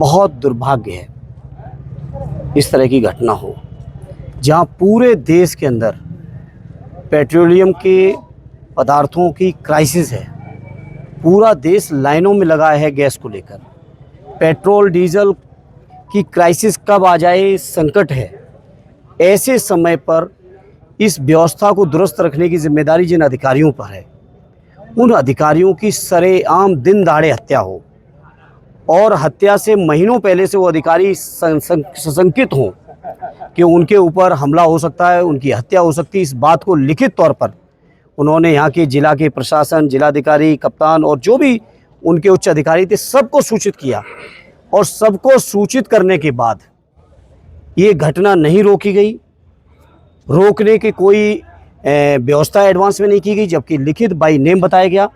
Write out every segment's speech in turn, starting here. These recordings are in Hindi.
बहुत दुर्भाग्य है इस तरह की घटना हो, जहां पूरे देश के अंदर पेट्रोलियम के पदार्थों की क्राइसिस है। पूरा देश लाइनों में लगा है गैस को लेकर। पेट्रोल डीजल की क्राइसिस कब आ जाए संकट है। ऐसे समय पर इस व्यवस्था को दुरुस्त रखने की जिम्मेदारी जिन अधिकारियों पर है, उन अधिकारियों की सरेआम दिन दहाड़े हत्या हो और हत्या से महीनों पहले से वो अधिकारी सशंकित हों कि उनके ऊपर हमला हो सकता है, उनकी हत्या हो सकती है। इस बात को लिखित तौर पर उन्होंने यहाँ के जिला के प्रशासन, जिलाधिकारी, कप्तान और जो भी उनके उच्च अधिकारी थे सबको सूचित किया। और सबको सूचित करने के बाद ये घटना नहीं रोकी गई। रोकने की कोई व्यवस्था एडवांस में नहीं की गई, जबकि लिखित बाय नेम बताया गया।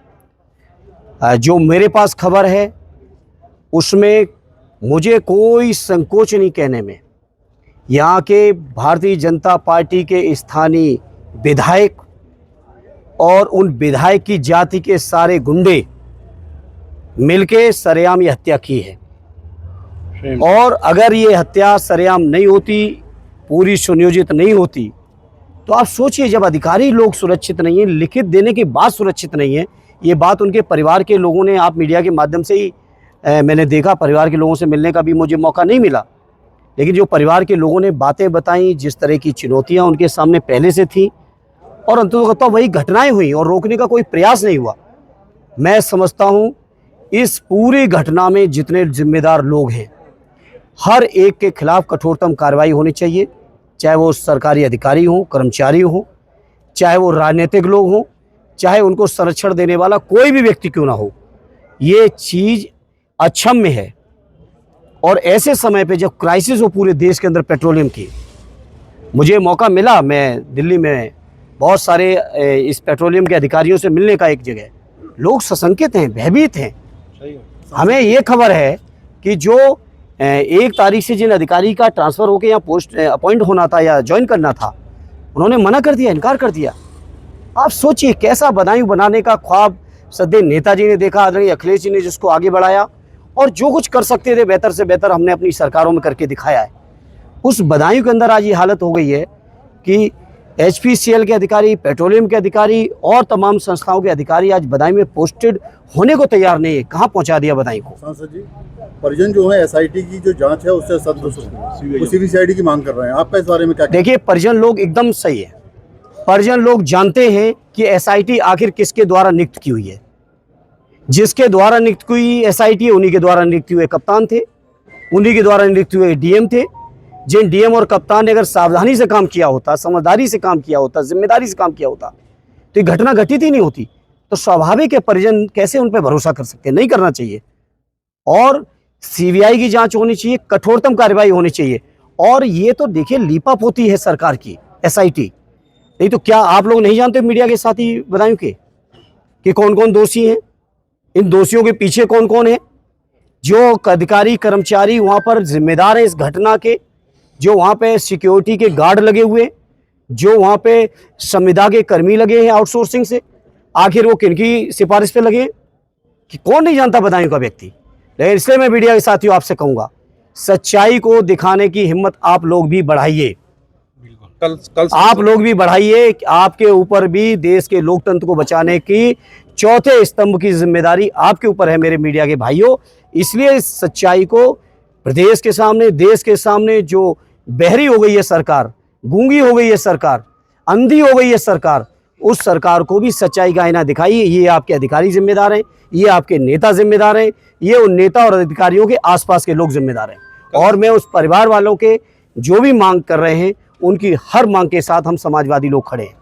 जो मेरे पास खबर है उसमें मुझे कोई संकोच नहीं कहने में, यहाँ के भारतीय जनता पार्टी के स्थानीय विधायक और उन विधायक की जाति के सारे गुंडे मिलके सरेआम ये हत्या की है। और अगर ये हत्या सरेआम नहीं होती, पूरी सुनियोजित नहीं होती, तो आप सोचिए, जब अधिकारी लोग सुरक्षित नहीं है, लिखित देने के बाद सुरक्षित नहीं है। ये बात उनके परिवार के लोगों ने, आप मीडिया के माध्यम से ही मैंने देखा, परिवार के लोगों से मिलने का भी मुझे मौका नहीं मिला, लेकिन जो परिवार के लोगों ने बातें बताई, जिस तरह की चुनौतियां उनके सामने पहले से थी, और अंततः वही घटनाएं हुई और रोकने का कोई प्रयास नहीं हुआ। मैं समझता हूं इस पूरी घटना में जितने जिम्मेदार लोग हैं, हर एक के खिलाफ कठोरतम कार्रवाई होनी चाहिए, चाहे वो सरकारी अधिकारी हों, कर्मचारी हों, चाहे वो राजनीतिक लोग हों, चाहे उनको संरक्षण देने वाला कोई भी व्यक्ति क्यों ना हो। ये चीज़ अक्षम्य है। और ऐसे समय पे जब क्राइसिस हो पूरे देश के अंदर पेट्रोलियम की, मुझे मौका मिला, मैं दिल्ली में बहुत सारे इस पेट्रोलियम के अधिकारियों से मिलने का, एक जगह लोग सशंकित हैं, भयभीत हैं। हमें ये खबर है कि जो 1 तारीख से जिन अधिकारी का ट्रांसफ़र होकर या पोस्ट अपॉइंट होना था या ज्वाइन करना था, उन्होंने मना कर दिया, इनकार कर दिया। आप सोचिए कैसा बदायूं बनाने का ख्वाब सदैव नेताजी ने देखा, आदरणीय अखिलेश जी ने जिसको आगे बढ़ाया, और जो कुछ कर सकते थे बेहतर से बेहतर हमने अपनी सरकारों में करके दिखाया है। उस बदायूं के अंदर आज ये हालत हो गई है कि HPCL के अधिकारी, पेट्रोलियम के अधिकारी और तमाम संस्थाओं के अधिकारी आज बदायूं में पोस्टेड होने को तैयार नहीं है। कहाँ पहुँचा दिया बदायूं को। सांसद जी, परिजन जो है SIT की जो जांच है उससे संतुष्ट हैं, CBCID की मांग कर रहे हैं, आपका इस बारे में क्या? देखिए, परिजन लोग एकदम सही है। परिजन लोग जानते हैं कि SIT आखिर किसके द्वारा नियुक्त की हुई है। जिसके द्वारा नियुक्त हुई SIT, उन्हीं के द्वारा नियुक्त हुए कप्तान थे, उन्हीं के द्वारा नियुक्त हुए DM थे। जिन DM और कप्तान ने अगर सावधानी से काम किया होता, समझदारी से काम किया होता, जिम्मेदारी से काम किया होता, तो ये घटना घटित ही नहीं होती। तो स्वाभाविक है परिजन कैसे उन पर भरोसा कर सकते हैं। नहीं करना चाहिए। और CBI की जांच होनी चाहिए, कठोरतम कार्रवाई होनी चाहिए। और ये तो देखिए लीपापोती है सरकार की SIT। नहीं तो क्या आप लोग नहीं जानते मीडिया के साथी बदायूं के कि कौन कौन दोषी हैं, इन दोषियों के पीछे कौन कौन है, जो अधिकारी कर्मचारी वहाँ पर जिम्मेदार हैं इस घटना के, जो वहाँ पे सिक्योरिटी के गार्ड लगे हुए, जो वहाँ पे संविदा के कर्मी लगे हैं आउटसोर्सिंग से, आखिर वो किनकी सिफारिश पे लगे कि कौन नहीं जानता बदायूं का व्यक्ति। लेकिन इसलिए मैं मीडिया के साथियों आपसे कहूँगा, सच्चाई को दिखाने की हिम्मत आप लोग भी बढ़ाइए। कल आप लोग भी बढ़ाइए। आपके ऊपर भी देश के लोकतंत्र को बचाने की चौथे स्तंभ की जिम्मेदारी आपके ऊपर है मेरे मीडिया के भाइयों। इसलिए इस सच्चाई को प्रदेश के सामने, देश के सामने, जो बहरी हो गई है सरकार, गूंगी हो गई है सरकार, अंधी हो गई है सरकार, उस सरकार को भी सच्चाई का आईना दिखाइए। ये आपके अधिकारी जिम्मेदार हैं, ये आपके नेता जिम्मेदार हैं, ये उन नेता और अधिकारियों के आसपास के लोग जिम्मेदार हैं। और मैं उस परिवार वालों के जो भी मांग कर रहे हैं, उनकी हर मांग के साथ हम समाजवादी लोग खड़े हैं।